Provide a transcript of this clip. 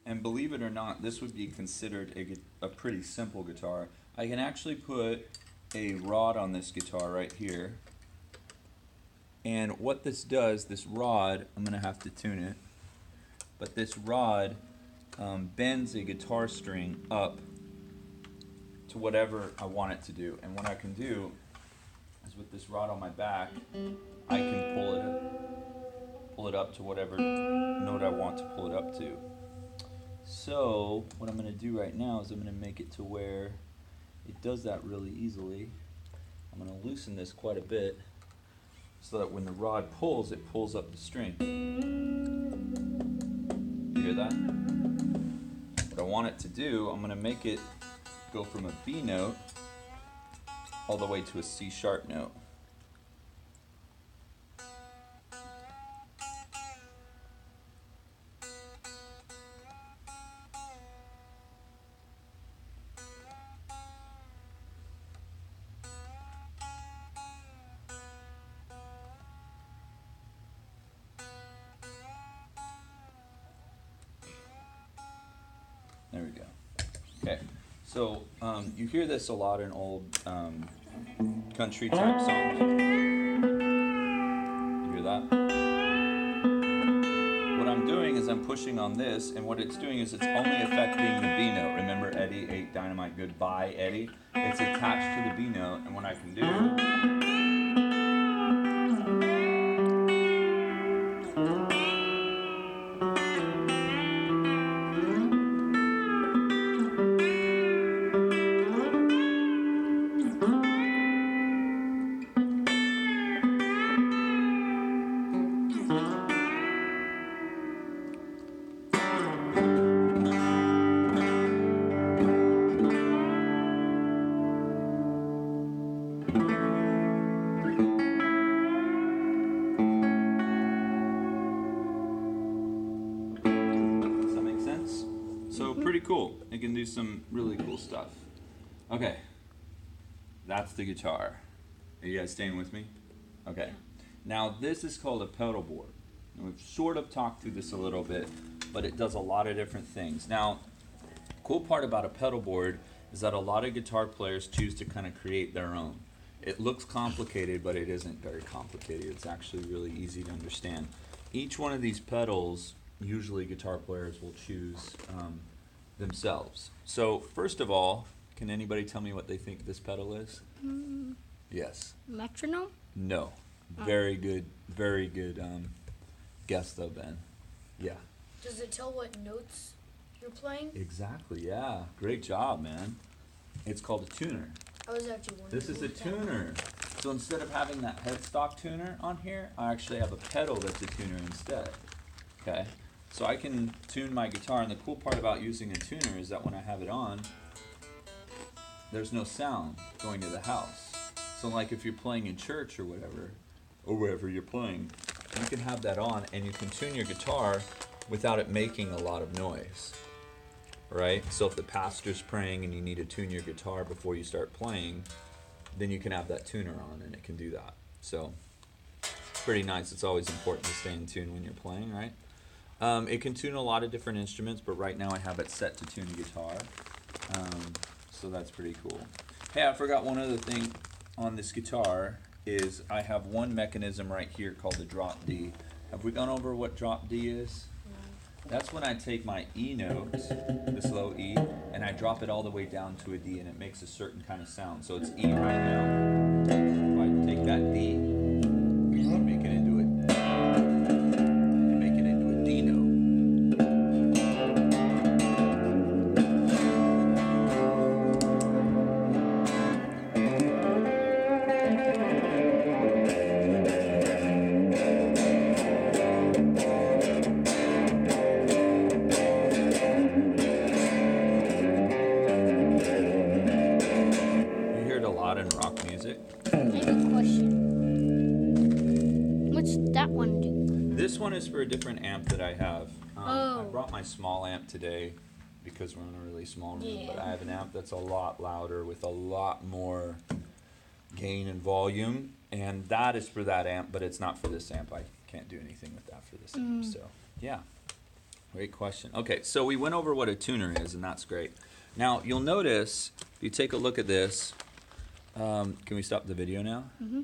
And believe it or not, this would be considered a pretty simple guitar. I can actually put a rod on this guitar right here. And what this does, this rod, I'm going to have to tune it, but this rod bends a guitar string up to whatever I want it to do. And what I can do is with this rod on my back, I can pull it up to whatever note I want to pull it up to. So what I'm going to do right now is I'm going to make it to where it does that really easily. I'm going to loosen this quite a bit so that when the rod pulls, it pulls up the string. You hear that? What I want it to do, I'm going to make it go from a B note all the way to a C sharp note. There we go. Okay, so you hear this a lot in old country type songs. You hear that? What I'm doing is I'm pushing on this, and what it's doing is it's only affecting the B note. Remember Eddie ate dynamite, goodbye Eddie? It's attached to the B note, and what I can do, pretty cool. It can do some really cool stuff. Okay, that's the guitar. Are you guys staying with me? Okay. Now this is called a pedal board. And we've sort of talked through this a little bit, but it does a lot of different things. Now, cool part about a pedal board is that a lot of guitar players choose to kind of create their own. It looks complicated, but it isn't very complicated. It's actually really easy to understand. Each one of these pedals, usually guitar players will choose themselves. So first of all, can anybody tell me what they think this pedal is? Yes. Metronome? No. Very good guess though, Ben. Yeah. Does it tell what notes you're playing? Exactly, yeah. Great job, man. It's called a tuner. I was actually wondering. This is a tuner. So instead of having that headstock tuner on here, I actually have a pedal that's a tuner instead. Okay? So I can tune my guitar, and the cool part about using a tuner is that when I have it on, there's no sound going to the house. So like if you're playing in church or whatever, or wherever you're playing, you can have that on and you can tune your guitar without it making a lot of noise. Right? So if the pastor's praying and you need to tune your guitar before you start playing, then you can have that tuner on and it can do that. So it's pretty nice. It's always important to stay in tune when you're playing, right? It can tune a lot of different instruments, but right now I have it set to tune a guitar. So that's pretty cool. Hey, I forgot one other thing on this guitar is I have one mechanism right here called the drop D. Have we gone over what drop D is? That's when I take my E note, this low E, and I drop it all the way down to a D, and it makes a certain kind of sound. So it's E right now. If I take that D, and make it into a D note. This one is for a different amp that I have. I brought my small amp today because we're in a really small room, but I have an amp that's a lot louder with a lot more gain and volume, and that is for that amp, but it's not for this amp. I can't do anything with that for this amp, so yeah. Great question. Okay, so we went over what a tuner is, and that's great. Now, you'll notice, if you take a look at this, can we stop the video now? Mm-hmm.